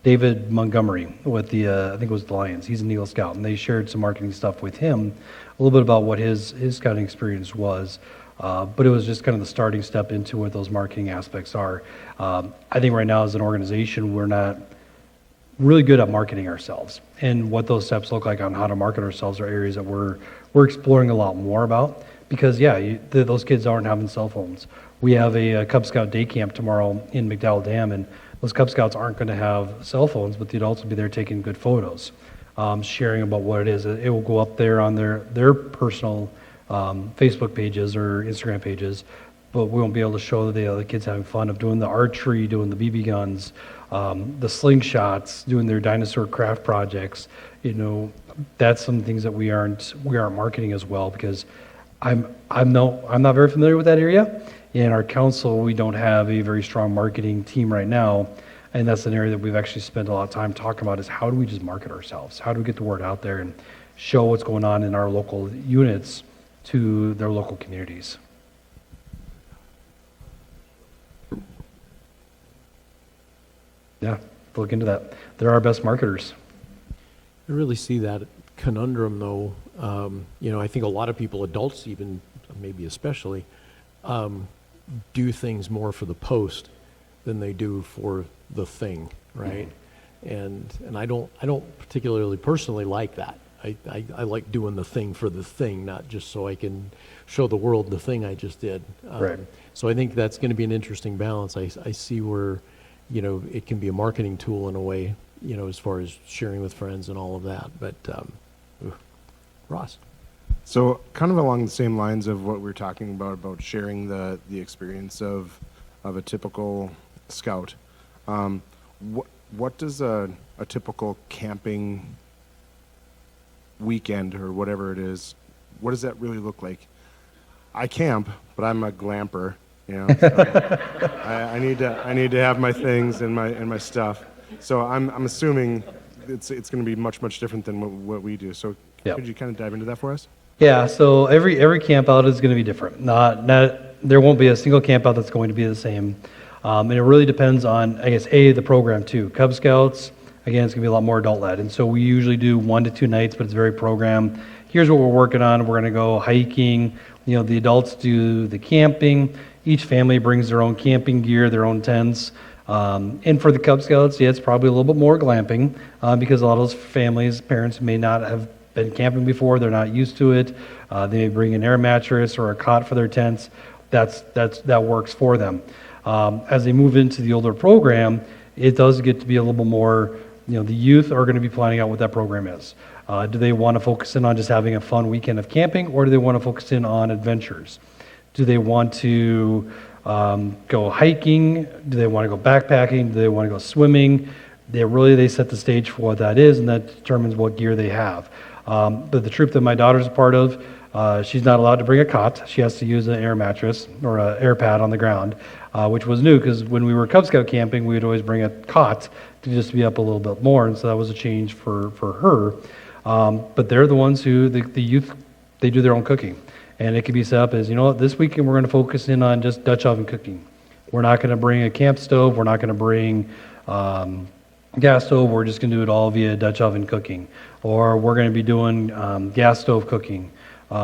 [SPEAKER 4] David Montgomery, with I think it was the Lions. He's an Eagle Scout, and they shared some marketing stuff with him, a little bit about what his scouting experience was. But it was just kind of the starting step into what those marketing aspects are. I think right now as an organization, we're not really good at marketing ourselves. And what those steps look like on how to market ourselves are areas that we're exploring a lot more about. Because, those kids aren't having cell phones. We have a Cub Scout day camp tomorrow in McDowell Dam, and those Cub Scouts aren't going to have cell phones, but the adults will be there taking good photos, sharing about what it is. It will go up there on their personal Facebook pages or Instagram pages, but we won't be able to show the kids having fun of doing the archery, doing the BB guns, the slingshots, doing their dinosaur craft projects. That's some things that we aren't marketing as well, because I'm not very familiar with that area. In our council, we don't have a very strong marketing team right now, and that's an area that we've actually spent a lot of time talking about, is how do we just market ourselves? How do we get the word out there and show what's going on in our local units to their local communities? Yeah, look into that. They're our best marketers.
[SPEAKER 1] I really see that conundrum, though. I think a lot of people, adults even, maybe especially, do things more for the post than they do for the thing, right? Mm-hmm. And I don't particularly personally like that. I like doing the thing for the thing, not just so I can show the world the thing I just did.
[SPEAKER 4] Right.
[SPEAKER 1] So I think that's going to be an interesting balance. I see where, it can be a marketing tool in a way, as far as sharing with friends and all of that. But Ross.
[SPEAKER 9] So kind of along the same lines of what we're talking about sharing the experience of a typical scout. What does a typical camping weekend or whatever it is, what does that really look like? I camp, but I'm a glamper, you know. So I need to have my things and my stuff. So I'm assuming it's going to be much different than what we do. So
[SPEAKER 4] Yep.
[SPEAKER 9] could you kind of dive into that for us?
[SPEAKER 4] Yeah, so every camp out is going to be different. Not there won't be a single camp out that's going to be the same. And it really depends on, I guess, the program too. Cub Scouts, again, it's going to be a lot more adult-led. And so we usually do 1 to 2 nights, but it's very programmed. Here's what we're working on. We're going to go hiking. You know, the adults do the camping. Each family brings their own camping gear, their own tents. And for the Cub Scouts, yeah, it's probably a little bit more glamping because a lot of those families, parents may not have been camping before. They're not used to it. They may bring an air mattress or a cot for their tents. That works for them. As they move into the older program, it does get to be a little bit more, you know, the youth are going to be planning out what that program is. Do they want to focus in on just having a fun weekend of camping, or do they want to focus in on adventures? Do they want to go hiking? Do they want to go backpacking? Do they want to go swimming? They set the stage for what that is, and that determines what gear they have. But the troop that my daughter's a part of, she's not allowed to bring a cot. She has to use an air mattress or an air pad on the ground, which was new because when we were Cub Scout camping, we would always bring a cot to just be up a little bit more, and so that was a change for her. But they're the ones who, the youth, they do their own cooking. And it could be set up as, you know what, this weekend we're going to focus in on just Dutch oven cooking. We're not going to bring a camp stove. We're not going to bring gas stove. We're just going to do it all via Dutch oven cooking. Or we're going to be doing gas stove cooking.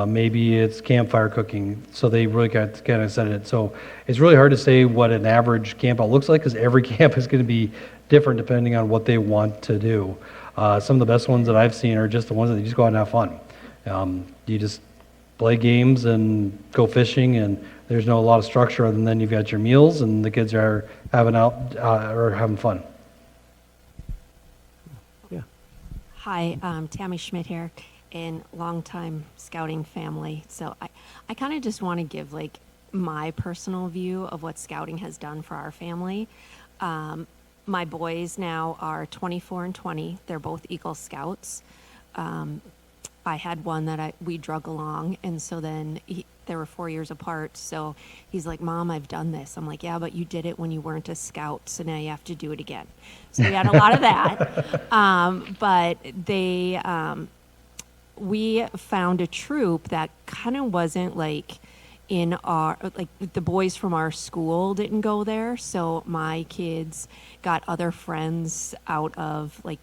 [SPEAKER 4] Maybe it's campfire cooking. So they really kind of set it. So it's really hard to say what an average camp out looks like because every camp is going to be different depending on what they want to do. Some of the best ones that I've seen are just the ones that you just go out and have fun. You just play games and go fishing, and there's a lot of structure other than you've got your meals and the kids are having fun.
[SPEAKER 1] Yeah.
[SPEAKER 10] Hi, Tammy Schmidt here, in longtime scouting family. So I kind of just want to give like my personal view of what scouting has done for our family. My boys now are 24 and 20. They're both Eagle Scouts. I had one that we drug along, and so then they were 4 years apart. So he's like, "Mom, I've done this." I'm like, "Yeah, but you did it when you weren't a scout, so now you have to do it again." So we had a lot of that. But we found a troop that kind of wasn't like in our, like the boys from our school didn't go there. So my kids got other friends out of like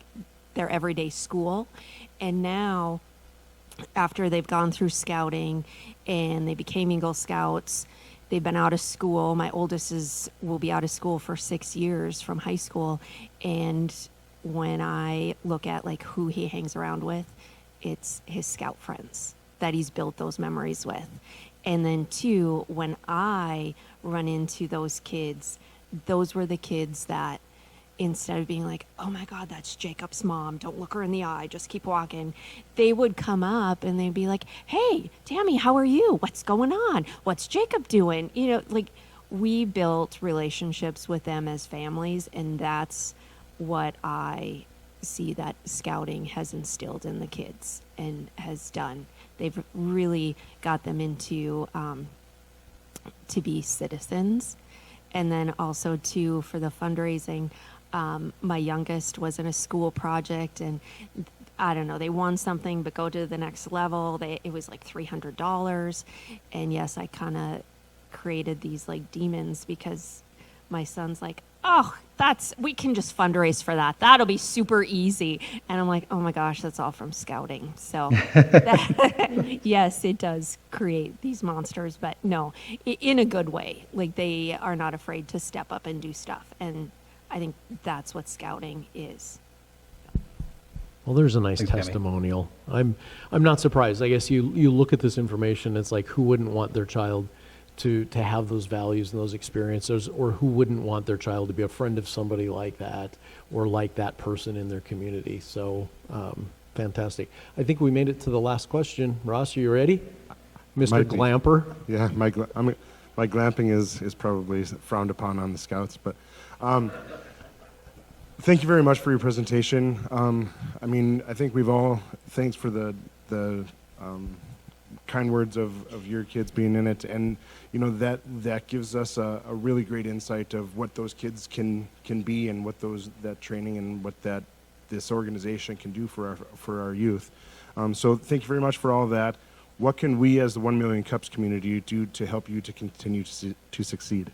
[SPEAKER 10] their everyday school. And now, after they've gone through scouting and they became Eagle Scouts, they've been out of school. My oldest will be out of school for 6 years from high school. And when I look at like who he hangs around with, it's his scout friends that he's built those memories with. And then two, when I run into those kids, those were the kids that instead of being like, "Oh my God, that's Jacob's mom, don't look her in the eye, just keep walking," they would come up and they'd be like, "Hey, Tammy, how are you? What's going on? What's Jacob doing?" You know, like we built relationships with them as families, and that's what I see that scouting has instilled in the kids and has done. They've really got them into to be citizens. And then also too, for the fundraising, my youngest was in a school project, and I don't know, they won something, but go to the next level, it was like $300. And yes, I kind of created these like demons because my son's like, "Oh, we can just fundraise for that. That'll be super easy." And I'm like, "Oh my gosh, that's all from scouting." So yes, it does create these monsters, but no, in a good way. Like they are not afraid to step up and do stuff. And I think that's what scouting is.
[SPEAKER 1] Well, there's a nice
[SPEAKER 4] Thanks, Tammy.
[SPEAKER 1] testimonial. I'm not surprised. I guess you look at this information, it's like who wouldn't want their child to have those values and those experiences, or who wouldn't want their child to be a friend of somebody like that or like that person in their community. So fantastic. I think we made it to the last question. Ross, are you ready? Mr.
[SPEAKER 9] Might be.
[SPEAKER 1] Glamper.
[SPEAKER 9] Yeah, my glamping is probably frowned upon on the Scouts, but Thank you very much for your presentation. I mean, I think we've all, thanks for the kind words of your kids being in it, and you know that gives us a really great insight of what those kids can be, and what that training and what this organization can do for our youth. So thank you very much for all of that. What can we as the 1 Million Cups community do to help you to continue to succeed?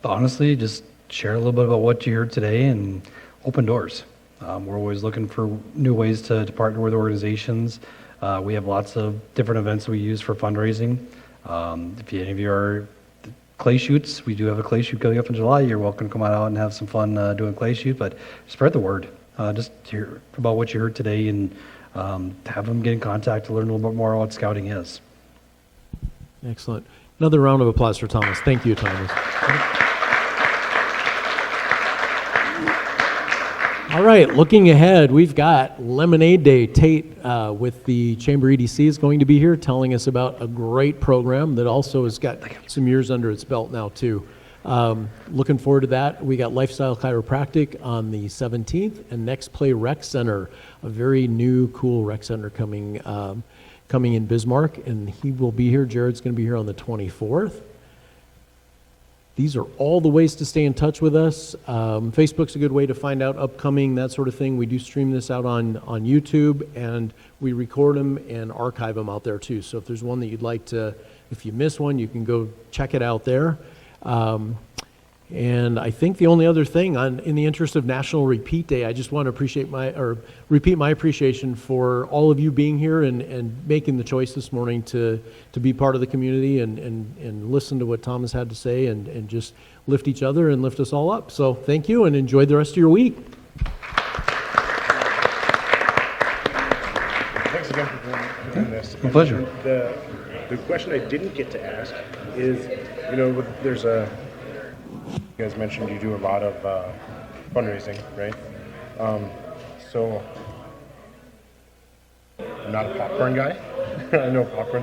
[SPEAKER 4] Honestly, just share a little bit about what you heard today and open doors. We're always looking for new ways to partner with organizations. We have lots of different events we use for fundraising. If any of you are clay shoots, we do have a clay shoot coming up in July. You're welcome to come out and have some fun doing clay shoot, but spread the word. Just hear about what you heard today and have them get in contact to learn a little bit more about what scouting is.
[SPEAKER 1] Excellent. Another round of applause for Thomas. Thank you, Thomas. All right, looking ahead, we've got Lemonade Day. Tate with the Chamber EDC is going to be here telling us about a great program that also has got some years under its belt now, too. Looking forward to that. We got Lifestyle Chiropractic on the 17th, and Next Play Rec Center, a very new, cool rec center coming in Bismarck, and he will be here. Jared's going to be here on the 24th. These are all the ways to stay in touch with us. Facebook's a good way to find out upcoming, that sort of thing. We do stream this out on YouTube, and we record them and archive them out there too. So if there's one that you'd like to, if you miss one, you can go check it out there. And I think the only other thing, in the interest of National Repeat Day, I just want to repeat my appreciation for all of you being here and making the choice this morning to be part of the community and listen to what Thomas had to say and just lift each other and lift us all up. So thank you and enjoy the rest of your week.
[SPEAKER 9] Thanks again for doing this.
[SPEAKER 4] My pleasure.
[SPEAKER 9] The question I didn't get to ask is, you know, there's you guys mentioned you do a lot of fundraising, right? So I'm not a popcorn guy. I know popcorn